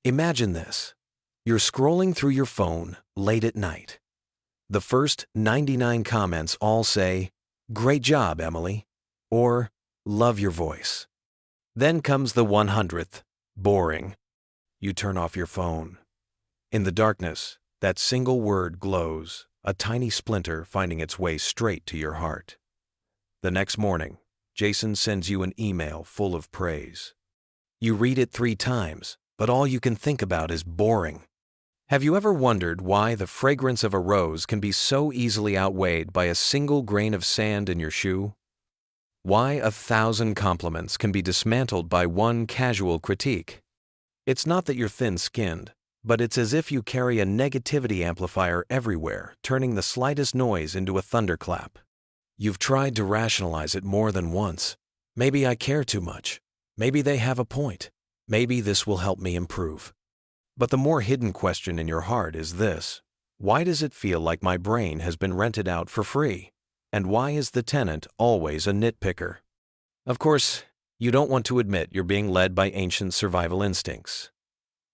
Imagine this. You're scrolling through your phone late at night. The first 99 comments all say, "Great job, Emily," or "Love your voice." Then comes the 100th, "Boring." You turn off your phone. In the darkness, that single word glows, a tiny splinter finding its way straight to your heart. The next morning, Jason sends you an email full of praise. You read it 3 times, but all you can think about is boring. Have you ever wondered why the fragrance of a rose can be so easily outweighed by a single grain of sand in your shoe? Why 1,000 compliments can be dismantled by one casual critique? It's not that you're thin-skinned, but it's as if you carry a negativity amplifier everywhere, turning the slightest noise into a thunderclap. You've tried to rationalize it more than once. Maybe I care too much. Maybe they have a point. Maybe this will help me improve. But the more hidden question in your heart is this: why does it feel like my brain has been rented out for free? And why is the tenant always a nitpicker? Of course, you don't want to admit you're being led by ancient survival instincts.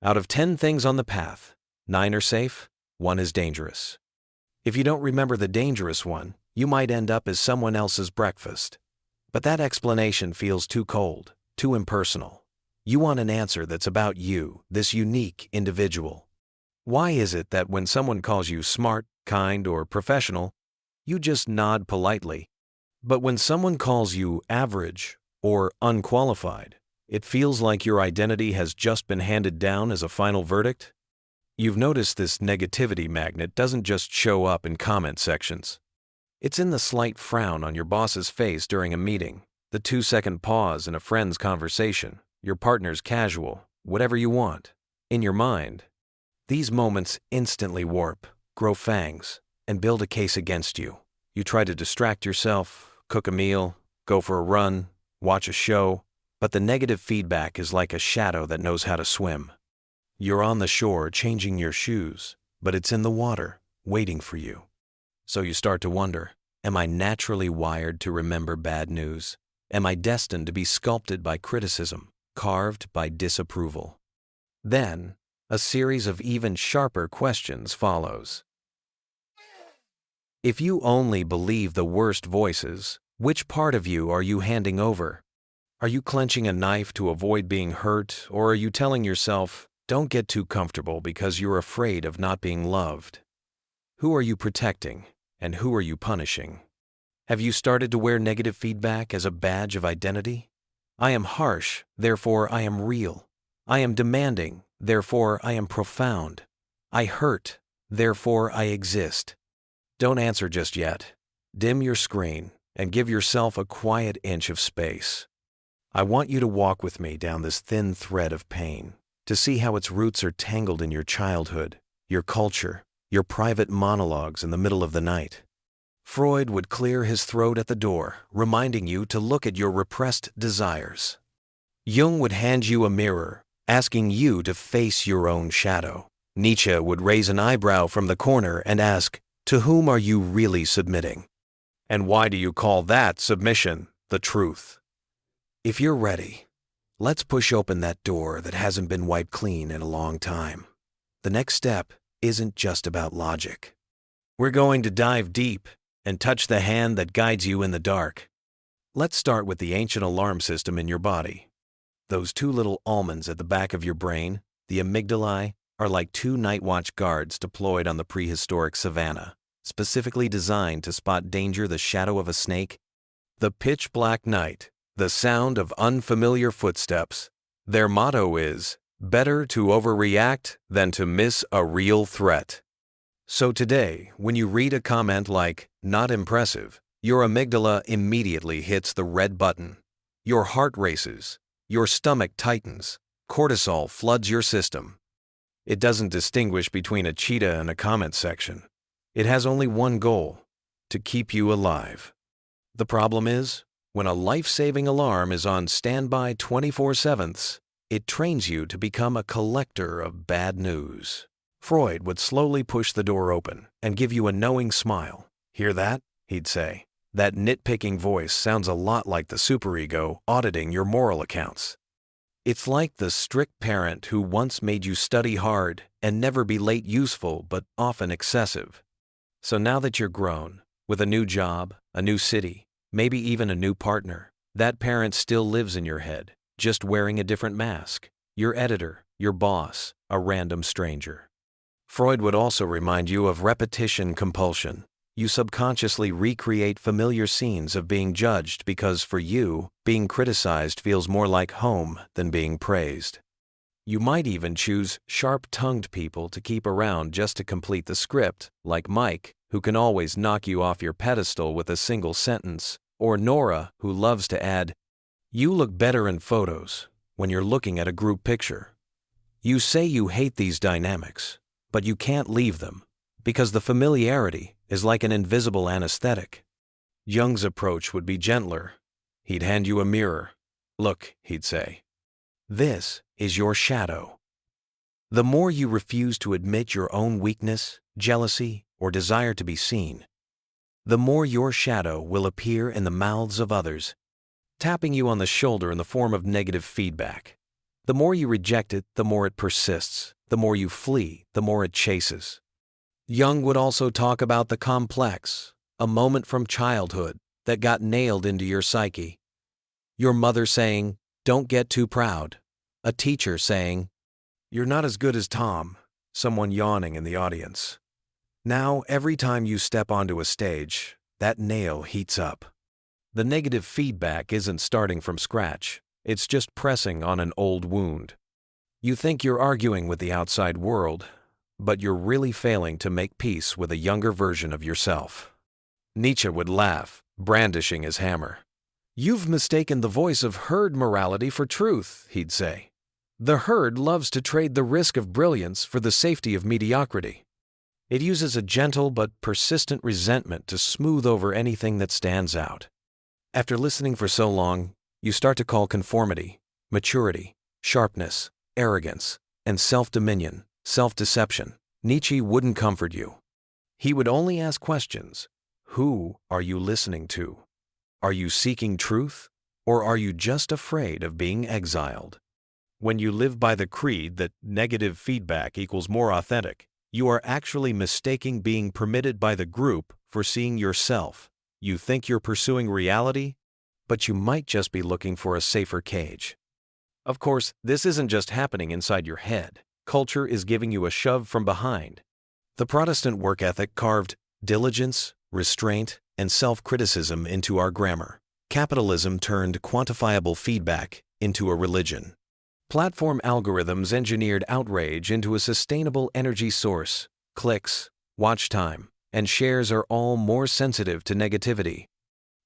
Out of 10 things on the path, 9 are safe, 1 is dangerous. If you don't remember the dangerous one, you might end up as someone else's breakfast. But that explanation feels too cold, too impersonal. You want an answer that's about you, this unique individual. Why is it that when someone calls you smart, kind, or professional, you just nod politely? But when someone calls you average or unqualified, it feels like your identity has just been handed down as a final verdict? You've noticed this negativity magnet doesn't just show up in comment sections. It's in the slight frown on your boss's face during a meeting, the 2-second pause in a friend's conversation, your partner's casual, whatever you want, in your mind. These moments instantly warp, grow fangs, and build a case against you. You try to distract yourself, cook a meal, go for a run, watch a show, but the negative feedback is like a shadow that knows how to swim. You're on the shore changing your shoes, but it's in the water, waiting for you. So you start to wonder, am I naturally wired to remember bad news? Am I destined to be sculpted by criticism? Carved by disapproval? Then, a series of even sharper questions follows. If you only believe the worst voices, which part of you are you handing over? Are you clenching a knife to avoid being hurt, or are you telling yourself, don't get too comfortable because you're afraid of not being loved? Who are you protecting, and who are you punishing? Have you started to wear negative feedback as a badge of identity? I am harsh, therefore I am real. I am demanding, therefore I am profound. I hurt, therefore I exist. Don't answer just yet. Dim your screen and give yourself a quiet inch of space. I want you to walk with me down this thin thread of pain, to see how its roots are tangled in your childhood, your culture, your private monologues in the middle of the night. Freud would clear his throat at the door, reminding you to look at your repressed desires. Jung would hand you a mirror, asking you to face your own shadow. Nietzsche would raise an eyebrow from the corner and ask, to whom are you really submitting? And why do you call that submission, the truth? If you're ready, let's push open that door that hasn't been wiped clean in a long time. The next step isn't just about logic. We're going to dive deep and touch the hand that guides you in the dark. Let's start with the ancient alarm system in your body. Those 2 little almonds at the back of your brain, the amygdalae, are like 2 night watch guards deployed on the prehistoric savanna, specifically designed to spot danger the shadow of a snake. The pitch black night, the sound of unfamiliar footsteps. Their motto is, better to overreact than to miss a real threat. So today, when you read a comment like, not impressive, your amygdala immediately hits the red button. Your heart races, your stomach tightens, cortisol floods your system. It doesn't distinguish between a cheetah and a comment section. It has only one goal, to keep you alive. The problem is, when a life-saving alarm is on standby 24/7, it trains you to become a collector of bad news. Freud would slowly push the door open and give you a knowing smile. Hear that? He'd say. That nitpicking voice sounds a lot like the superego auditing your moral accounts. It's like the strict parent who once made you study hard and never be late useful but often excessive. So now that you're grown, with a new job, a new city, maybe even a new partner, that parent still lives in your head, just wearing a different mask. Your editor, your boss, a random stranger. Freud would also remind you of repetition compulsion. You subconsciously recreate familiar scenes of being judged because for you, being criticized feels more like home than being praised. You might even choose sharp-tongued people to keep around just to complete the script, like Mike, who can always knock you off your pedestal with a single sentence, or Nora, who loves to add, "You look better in photos," when you're looking at a group picture. You say you hate these dynamics, but you can't leave them, because the familiarity is like an invisible anesthetic. Jung's approach would be gentler. He'd hand you a mirror. "Look," he'd say, "this is your shadow." The more you refuse to admit your own weakness, jealousy, or desire to be seen, the more your shadow will appear in the mouths of others, tapping you on the shoulder in the form of negative feedback. The more you reject it, the more it persists. The more you flee, the more it chases. Jung would also talk about the complex, a moment from childhood that got nailed into your psyche. Your mother saying, "Don't get too proud." A teacher saying, "You're not as good as Tom." Someone yawning in the audience. Now, every time you step onto a stage, that nail heats up. The negative feedback isn't starting from scratch. It's just pressing on an old wound. You think you're arguing with the outside world, but you're really failing to make peace with a younger version of yourself. Nietzsche would laugh, brandishing his hammer. "You've mistaken the voice of herd morality for truth," he'd say. "The herd loves to trade the risk of brilliance for the safety of mediocrity. It uses a gentle but persistent resentment to smooth over anything that stands out." After listening for so long, you start to call conformity, maturity, sharpness, arrogance, and self-dominion, self-deception. Nietzsche wouldn't comfort you. He would only ask questions. Who are you listening to? Are you seeking truth, or are you just afraid of being exiled? When you live by the creed that negative feedback equals more authentic, you are actually mistaking being permitted by the group for seeing yourself. You think you're pursuing reality, but you might just be looking for a safer cage. Of course, this isn't just happening inside your head. Culture is giving you a shove from behind. The Protestant work ethic carved diligence, restraint, and self-criticism into our grammar. Capitalism turned quantifiable feedback into a religion. Platform algorithms engineered outrage into a sustainable energy source. Clicks, watch time, and shares are all more sensitive to negativity.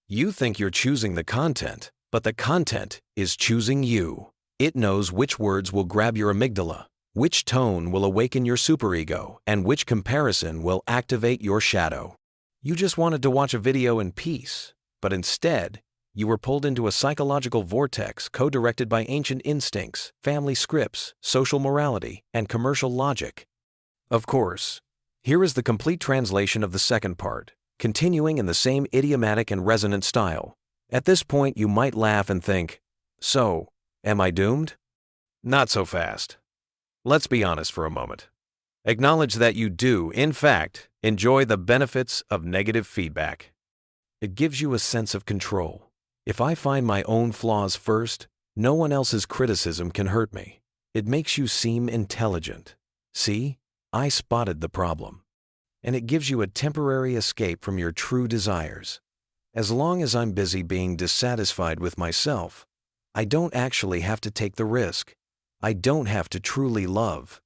You think you're choosing the content, but the content is choosing you. It knows which words will grab your amygdala, which tone will awaken your superego, and which comparison will activate your shadow. You just wanted to watch a video in peace, but instead, you were pulled into a psychological vortex co-directed by ancient instincts, family scripts, social morality, and commercial logic. Of course, here is the complete translation of the second part, continuing in the same idiomatic and resonant style. At this point, you might laugh and think, "So, am I doomed?" Not so fast. Let's be honest for a moment. Acknowledge that you do, in fact, enjoy the benefits of negative feedback. It gives you a sense of control. If I find my own flaws first, no one else's criticism can hurt me. It makes you seem intelligent. See, I spotted the problem. And it gives you a temporary escape from your true desires. As long as I'm busy being dissatisfied with myself, I don't actually have to take the risk. I don't have to truly love.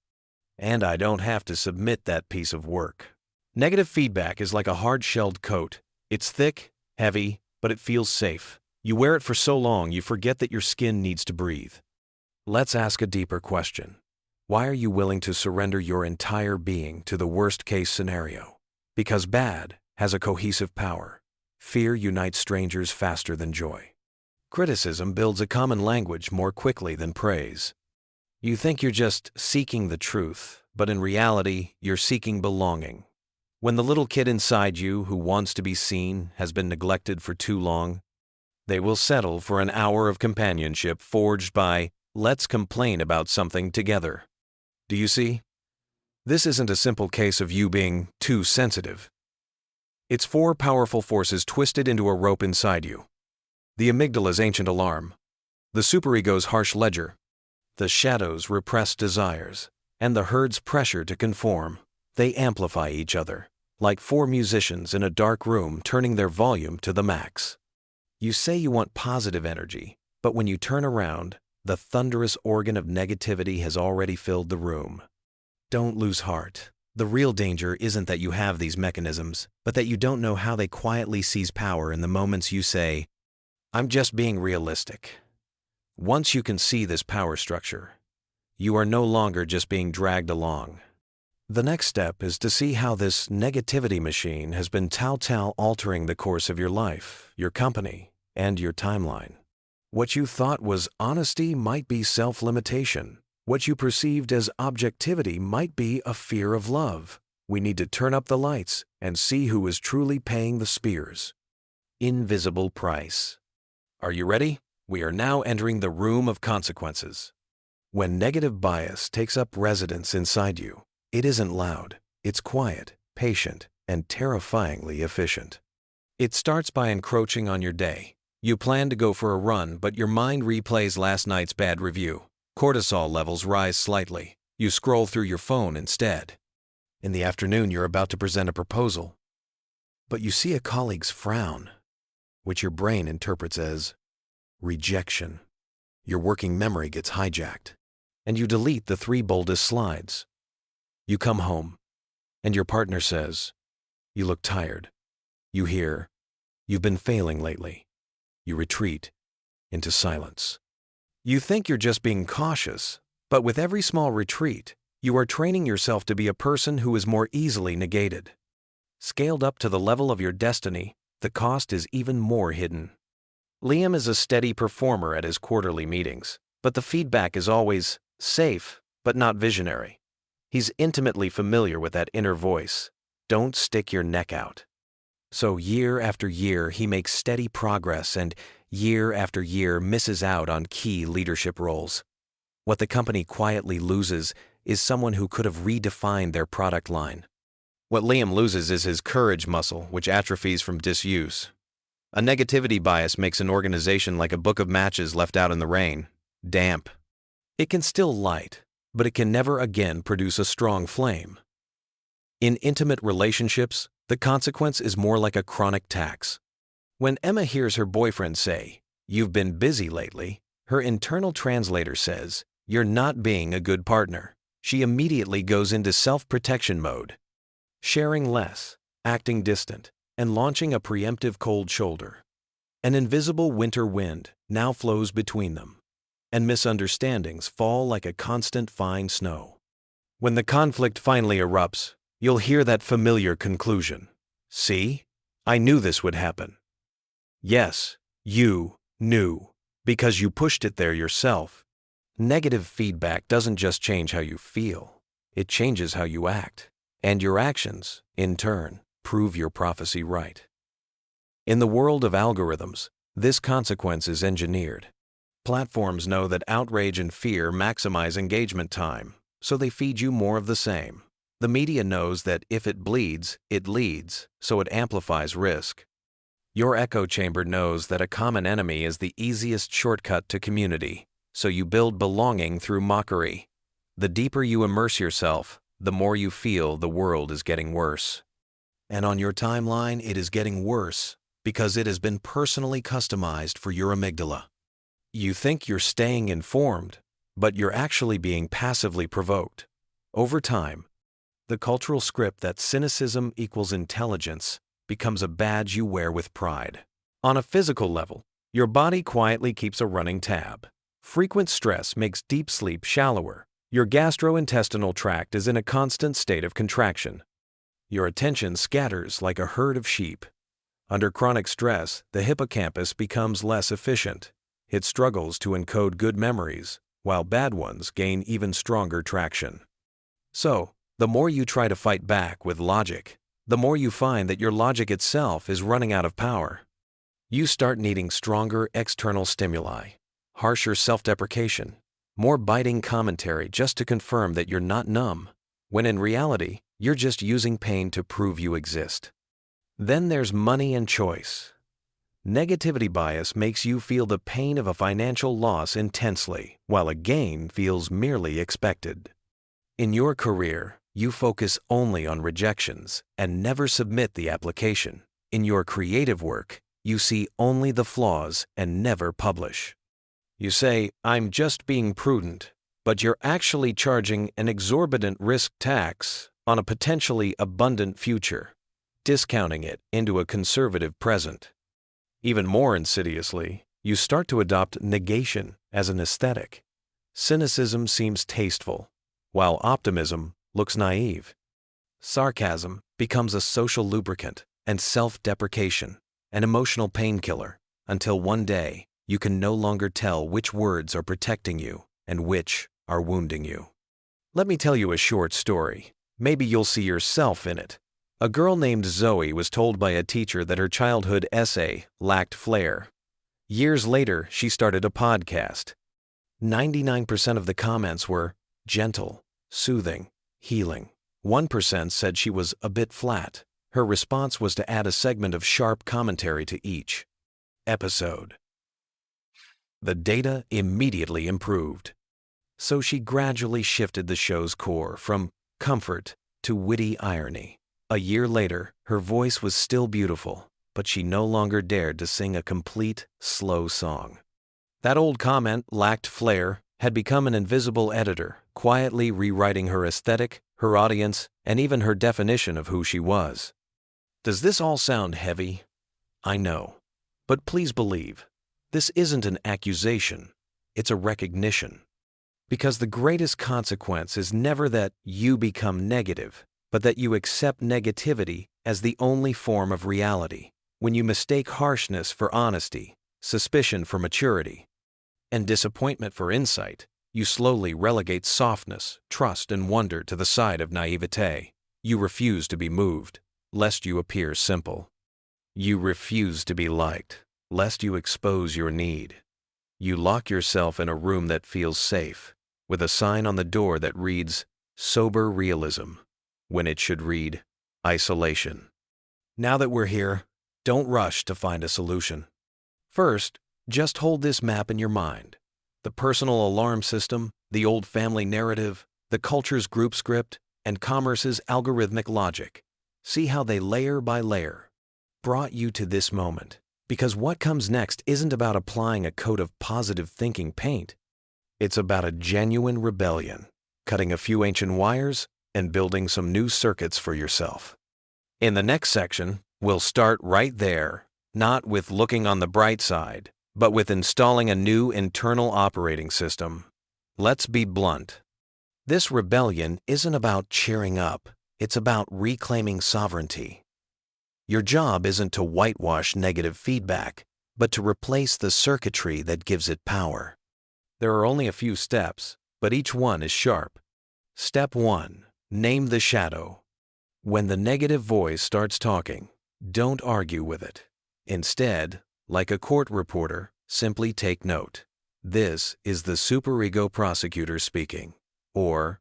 And I don't have to submit that piece of work. Negative feedback is like a hard-shelled coat. It's thick, heavy, but it feels safe. You wear it for so long you forget that your skin needs to breathe. Let's ask a deeper question. Why are you willing to surrender your entire being to the worst-case scenario? Because bad has a cohesive power. Fear unites strangers faster than joy. Criticism builds a common language more quickly than praise. You think you're just seeking the truth, but in reality, you're seeking belonging. When the little kid inside you who wants to be seen has been neglected for too long, they will settle for an hour of companionship forged by Let's complain about something together. Do you see? This isn't a simple case of you being too sensitive. It's four powerful forces twisted into a rope inside you. The amygdala's ancient alarm, the superego's harsh ledger, the shadow's repressed desires, and the herd's pressure to conform. They amplify each other, like four musicians in a dark room turning their volume to the max. You say you want positive energy, but when you turn around, the thunderous organ of negativity has already filled the room. Don't lose heart. The real danger isn't that you have these mechanisms, but that you don't know how they quietly seize power in the moments you say, "I'm just being realistic." Once you can see this power structure, you are no longer just being dragged along. The next step is to see how this negativity machine has been telltale altering the course of your life, your company, and your timeline. What you thought was honesty might be self-limitation. What you perceived as objectivity might be a fear of love. We need to turn up the lights and see who is truly paying the spears. Invisible price. Are you ready? We are now entering the room of consequences. When negative bias takes up residence inside you, it isn't loud, it's quiet, patient, and terrifyingly efficient. It starts by encroaching on your day. You plan to go for a run, but your mind replays last night's bad review. Cortisol levels rise slightly. You scroll through your phone instead. In the afternoon, you're about to present a proposal, but you see a colleague's frown, which your brain interprets as rejection. Your working memory gets hijacked, and you delete the 3 boldest slides. You come home, and your partner says, "You look tired." You hear, "You've been failing lately." You retreat into silence. You think you're just being cautious, but with every small retreat, you are training yourself to be a person who is more easily negated. Scaled up to the level of your destiny, the cost is even more hidden. Liam is a steady performer at his quarterly meetings, but the feedback is always safe, but not visionary. He's intimately familiar with that inner voice. Don't stick your neck out. So year after year, he makes steady progress and year after year misses out on key leadership roles. What the company quietly loses is someone who could have redefined their product line. What Liam loses is his courage muscle, which atrophies from disuse. A negativity bias makes an organization like a book of matches left out in the rain, damp. It can still light, but it can never again produce a strong flame. In intimate relationships, the consequence is more like a chronic tax. When Emma hears her boyfriend say, "You've been busy lately," her internal translator says, "You're not being a good partner." She immediately goes into self-protection mode, sharing less, acting distant, and launching a preemptive cold shoulder. An invisible winter wind now flows between them, and misunderstandings fall like a constant fine snow. When the conflict finally erupts, you'll hear that familiar conclusion. "See? I knew this would happen." Yes, you knew, because you pushed it there yourself. Negative feedback doesn't just change how you feel, it changes how you act. And your actions, in turn, prove your prophecy right. In the world of algorithms, this consequence is engineered. Platforms know that outrage and fear maximize engagement time, so they feed you more of the same. The media knows that if it bleeds, it leads, so it amplifies risk. Your echo chamber knows that a common enemy is the easiest shortcut to community, so you build belonging through mockery. The deeper you immerse yourself, the more you feel the world is getting worse. And on your timeline, it is getting worse because it has been personally customized for your amygdala. You think you're staying informed, but you're actually being passively provoked. Over time, the cultural script that cynicism equals intelligence becomes a badge you wear with pride. On a physical level, your body quietly keeps a running tab. Frequent stress makes deep sleep shallower. Your gastrointestinal tract is in a constant state of contraction. Your attention scatters like a herd of sheep. Under chronic stress, the hippocampus becomes less efficient. It struggles to encode good memories, while bad ones gain even stronger traction. So, the more you try to fight back with logic, the more you find that your logic itself is running out of power. You start needing stronger external stimuli, harsher self-deprecation, More biting commentary just to confirm that you're not numb, when in reality, you're just using pain to prove you exist. Then there's money and choice. Negativity bias makes you feel the pain of a financial loss intensely, while a gain feels merely expected. In your career, you focus only on rejections and never submit the application. In your creative work, you see only the flaws and never publish. You say, "I'm just being prudent," but you're actually charging an exorbitant risk tax on a potentially abundant future, discounting it into a conservative present. Even more insidiously, you start to adopt negation as an aesthetic. Cynicism seems tasteful, while optimism looks naive. Sarcasm becomes a social lubricant, and self-deprecation an emotional painkiller, until one day you can no longer tell which words are protecting you and which are wounding you. Let me tell you a short story. Maybe you'll see yourself in it. A girl named Zoe was told by a teacher that her childhood essay lacked flair. Years later, she started a podcast. 99% of the comments were gentle, soothing, healing. 1% said she was a bit flat. Her response was to add a segment of sharp commentary to each episode. The data immediately improved. So she gradually shifted the show's core from comfort to witty irony. A year later, her voice was still beautiful, but she no longer dared to sing a complete, slow song. That old comment lacked flair had become an invisible editor, quietly rewriting her aesthetic, her audience, and even her definition of who she was. Does this all sound heavy? I know. But please believe, this isn't an accusation, it's a recognition. Because the greatest consequence is never that you become negative, but that you accept negativity as the only form of reality, when you mistake harshness for honesty, suspicion for maturity, and disappointment for insight. You slowly relegate softness, trust, and wonder to the side of naivete. You refuse to be moved, lest you appear simple. You refuse to be liked, lest you expose your need. You lock yourself in a room that feels safe, with a sign on the door that reads, "Sober Realism," when it should read, "Isolation." Now that we're here, don't rush to find a solution. First, just hold this map in your mind. The personal alarm system, the old family narrative, the culture's group script, and commerce's algorithmic logic. See how they layer by layer brought you to this moment. Because what comes next isn't about applying a coat of positive thinking paint. It's about a genuine rebellion, cutting a few ancient wires and building some new circuits for yourself. In the next section, we'll start right there, not with looking on the bright side, but with installing a new internal operating system. Let's be blunt. This rebellion isn't about cheering up, it's about reclaiming sovereignty. Your job isn't to whitewash negative feedback, but to replace the circuitry that gives it power. There are only a few steps, but each one is sharp. Step 1. Name the shadow. When the negative voice starts talking, don't argue with it. Instead, like a court reporter, simply take note. This is the superego prosecutor speaking. Or,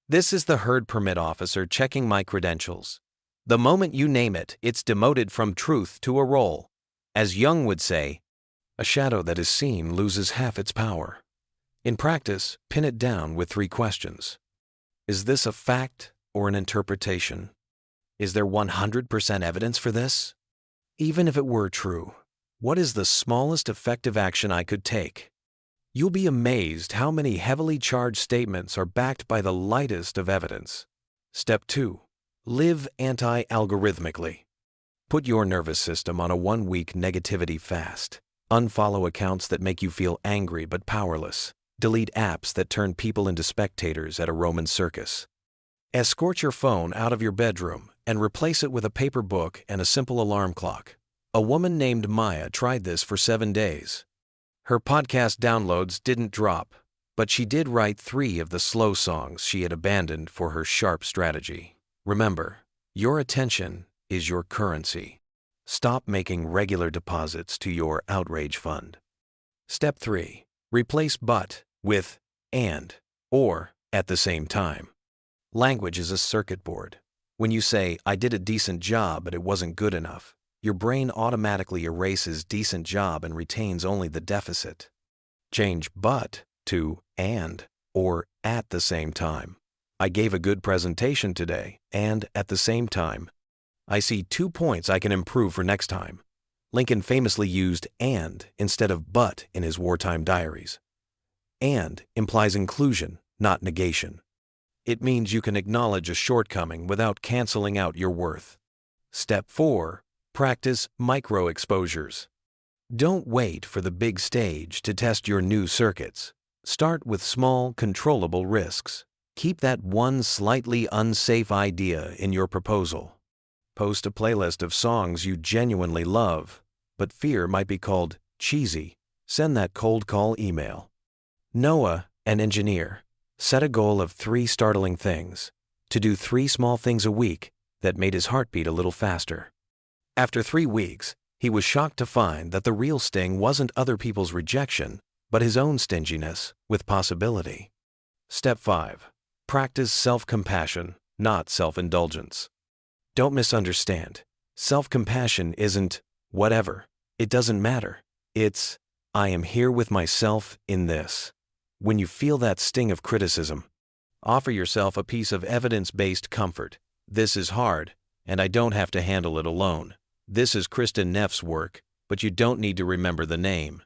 this is the herd permit officer checking my credentials. The moment you name it, it's demoted from truth to a role. As Jung would say, a shadow that is seen loses half its power. In practice, pin it down with 3 questions. Is this a fact or an interpretation? Is there 100% evidence for this? Even if it were true, what is the smallest effective action I could take? You'll be amazed how many heavily charged statements are backed by the lightest of evidence. Step 2. Live anti-algorithmically. Put your nervous system on a 1-week negativity fast. Unfollow accounts that make you feel angry but powerless. Delete apps that turn people into spectators at a Roman circus. Escort your phone out of your bedroom and replace it with a paper book and a simple alarm clock. A woman named Maya tried this for 7 days. Her podcast downloads didn't drop, but she did write 3 of the slow songs she had abandoned for her sharp strategy. Remember, your attention is your currency. Stop making regular deposits to your outrage fund. Step 3. Replace but with and, or, at the same time. Language is a circuit board. When you say, I did a decent job but it wasn't good enough, your brain automatically erases decent job and retains only the deficit. Change but to and or at the same time. I gave a good presentation today, and at the same time. I see 2 points I can improve for next time. Lincoln famously used and instead of but in his wartime diaries. And implies inclusion, not negation. It means you can acknowledge a shortcoming without canceling out your worth. Step 4. Practice micro-exposures. Don't wait for the big stage to test your new circuits. Start with small, controllable risks. Keep that one slightly unsafe idea in your proposal. Post a playlist of songs you genuinely love, but fear might be called cheesy. Send that cold call email. Noah, an engineer, set a goal of 3 startling things, to do 3 small things a week that made his heartbeat a little faster. After 3 weeks, he was shocked to find that the real sting wasn't other people's rejection, but his own stinginess with possibility. Step 5. Practice self-compassion, not self-indulgence. Don't misunderstand. Self-compassion isn't whatever. It doesn't matter. It's, I am here with myself in this. When you feel that sting of criticism, offer yourself a piece of evidence-based comfort. This is hard, and I don't have to handle it alone. This is Kristen Neff's work, but you don't need to remember the name.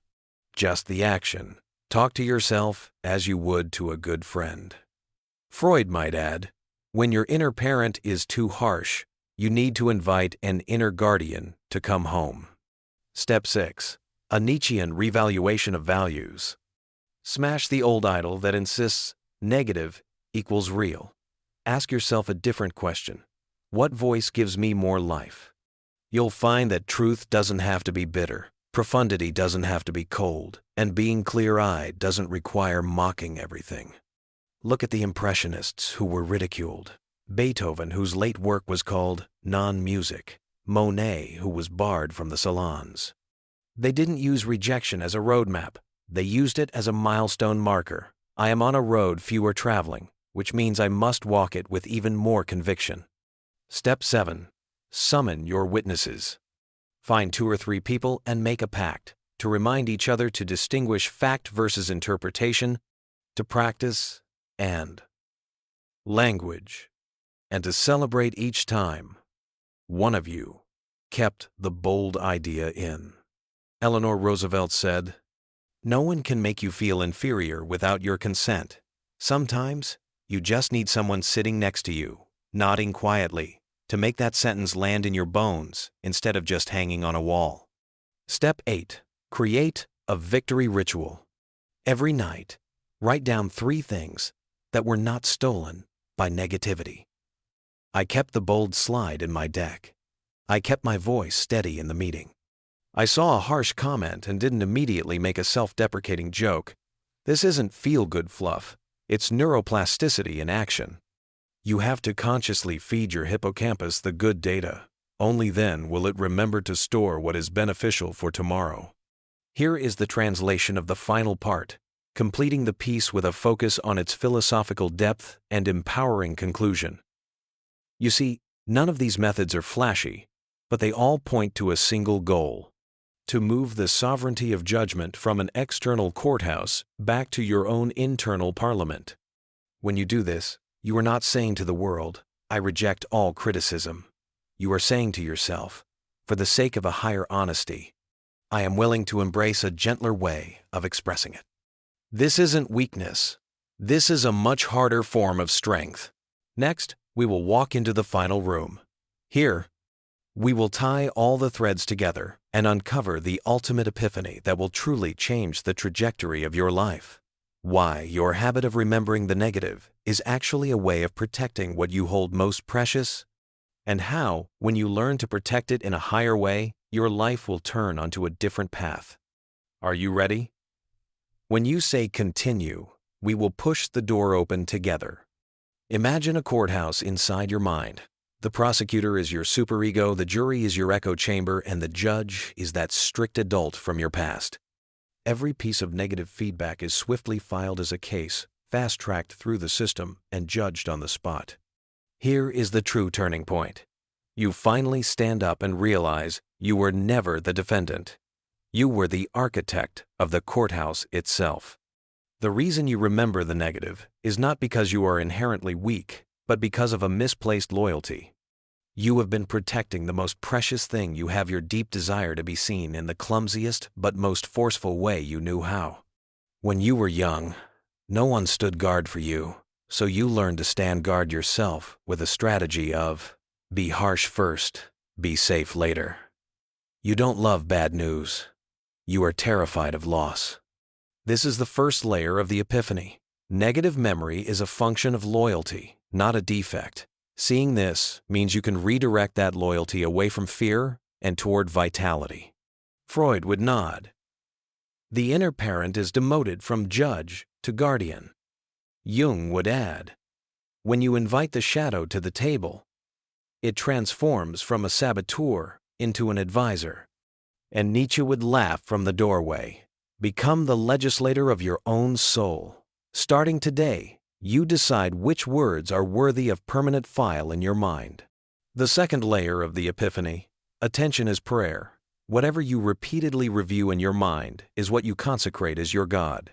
Just the action. Talk to yourself as you would to a good friend. Freud might add, when your inner parent is too harsh, you need to invite an inner guardian to come home. Step 6. A Nietzschean revaluation of values. Smash the old idol that insists negative equals real. Ask yourself a different question. What voice gives me more life? You'll find that truth doesn't have to be bitter, profundity doesn't have to be cold, and being clear-eyed doesn't require mocking everything. Look at the Impressionists who were ridiculed, Beethoven whose late work was called non-music, Monet who was barred from the salons. They didn't use rejection as a roadmap. They used it as a milestone marker. I am on a road few are traveling, which means I must walk it with even more conviction. Step 7. Summon your witnesses. Find 2 or 3 people and make a pact to remind each other to distinguish fact versus interpretation, to practice and language, and to celebrate each time one of you kept the bold idea in. Eleanor Roosevelt said, "No one can make you feel inferior without your consent. Sometimes you just need someone sitting next to you, nodding quietly, to make that sentence land in your bones instead of just hanging on a wall." Step 8. Create a victory ritual. Every night, write down 3 things that were not stolen by negativity. I kept the bold slide in my deck. I kept my voice steady in the meeting. I saw a harsh comment and didn't immediately make a self-deprecating joke. This isn't feel-good fluff. It's neuroplasticity in action. You have to consciously feed your hippocampus the good data. Only then will it remember to store what is beneficial for tomorrow. Here is the translation of the final part, completing the piece with a focus on its philosophical depth and empowering conclusion. You see, none of these methods are flashy, but they all point to a single goal: to move the sovereignty of judgment from an external courthouse back to your own internal parliament. When you do this, you are not saying to the world, "I reject all criticism." You are saying to yourself, for the sake of a higher honesty, I am willing to embrace a gentler way of expressing it. This isn't weakness. This is a much harder form of strength. Next, we will walk into the final room. Here, we will tie all the threads together and uncover the ultimate epiphany that will truly change the trajectory of your life. Why your habit of remembering the negative is actually a way of protecting what you hold most precious, and how, when you learn to protect it in a higher way, your life will turn onto a different path. Are you ready? When you say continue, we will push the door open together. Imagine a courthouse inside your mind. The prosecutor is your superego, the jury is your echo chamber, and the judge is that strict adult from your past. Every piece of negative feedback is swiftly filed as a case, fast-tracked through the system, and judged on the spot. Here is the true turning point. You finally stand up and realize you were never the defendant. You were the architect of the courthouse itself. The reason you remember the negative is not because you are inherently weak, but because of a misplaced loyalty. You have been protecting the most precious thing you have, your deep desire to be seen, in the clumsiest but most forceful way you knew how. When you were young, no one stood guard for you, so you learned to stand guard yourself with a strategy of, be harsh first, be safe later. You don't love bad news. You are terrified of loss. This is the first layer of the epiphany. Negative memory is a function of loyalty, not a defect. Seeing this means you can redirect that loyalty away from fear and toward vitality. Freud would nod. The inner parent is demoted from judge to guardian. Jung would add, when you invite the shadow to the table, it transforms from a saboteur into an advisor. And Nietzsche would laugh from the doorway. Become the legislator of your own soul. Starting today, you decide which words are worthy of permanent file in your mind. The second layer of the epiphany, attention is prayer. Whatever you repeatedly review in your mind is what you consecrate as your God.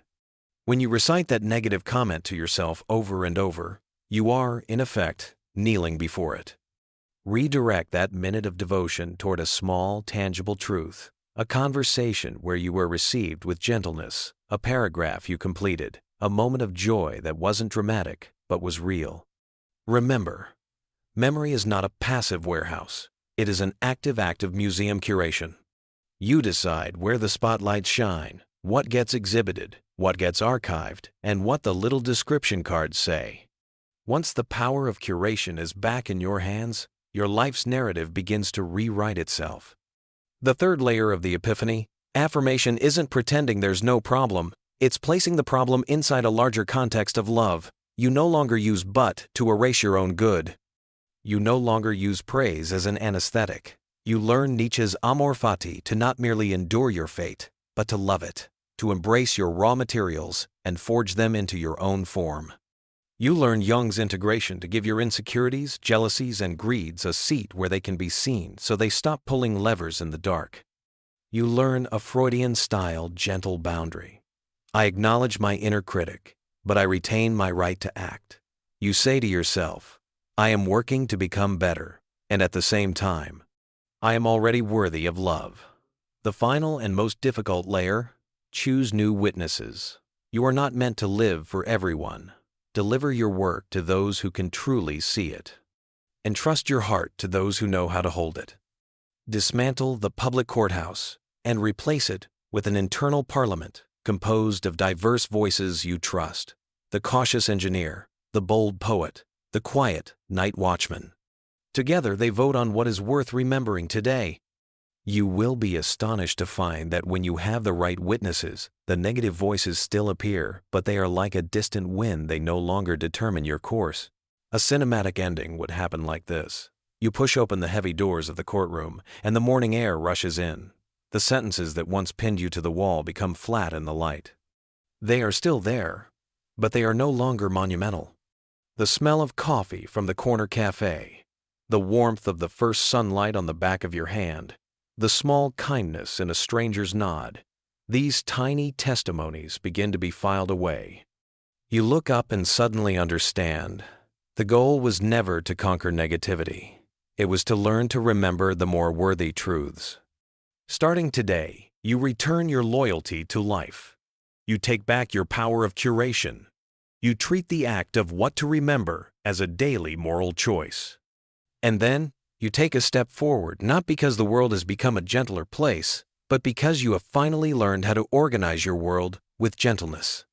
When you recite that negative comment to yourself over and over, you are, in effect, kneeling before it. Redirect that minute of devotion toward a small, tangible truth, a conversation where you were received with gentleness, a paragraph you completed, a moment of joy that wasn't dramatic but was real. Remember, memory is not a passive warehouse. It is an active act of museum curation. You decide where the spotlights shine, what gets exhibited, what gets archived, and what the little description cards say. Once the power of curation is back in your hands, your life's narrative begins to rewrite itself. The third layer of the epiphany, affirmation, isn't pretending there's no problem. It's placing the problem inside a larger context of love. You no longer use but to erase your own good. You no longer use praise as an anesthetic. You learn Nietzsche's amor fati, to not merely endure your fate, but to love it, to embrace your raw materials and forge them into your own form. You learn Jung's integration, to give your insecurities, jealousies, and greeds a seat where they can be seen so they stop pulling levers in the dark. You learn a Freudian-style gentle boundary. I acknowledge my inner critic, but I retain my right to act. You say to yourself, I am working to become better, and at the same time, I am already worthy of love. The final and most difficult layer, choose new witnesses. You are not meant to live for everyone. Deliver your work to those who can truly see it. Entrust your heart to those who know how to hold it. Dismantle the public courthouse and replace it with an internal parliament composed of diverse voices you trust. The cautious engineer, the bold poet, the quiet night watchman. Together they vote on what is worth remembering today. You will be astonished to find that when you have the right witnesses, the negative voices still appear, but they are like a distant wind. They no longer determine your course. A cinematic ending would happen like this. You push open the heavy doors of the courtroom, and the morning air rushes in. The sentences that once pinned you to the wall become flat in the light. They are still there, but they are no longer monumental. The smell of coffee from the corner cafe, the warmth of the first sunlight on the back of your hand, the small kindness in a stranger's nod, these tiny testimonies begin to be filed away. You look up and suddenly understand. The goal was never to conquer negativity. It was to learn to remember the more worthy truths. Starting today, you return your loyalty to life. You take back your power of curation. You treat the act of what to remember as a daily moral choice. And then, you take a step forward, not because the world has become a gentler place, but because you have finally learned how to organize your world with gentleness.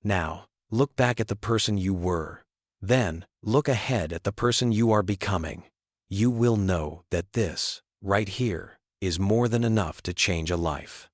Now, look back at the person you were. Then, look ahead at the person you are becoming. You will know that this, right here, is more than enough to change a life.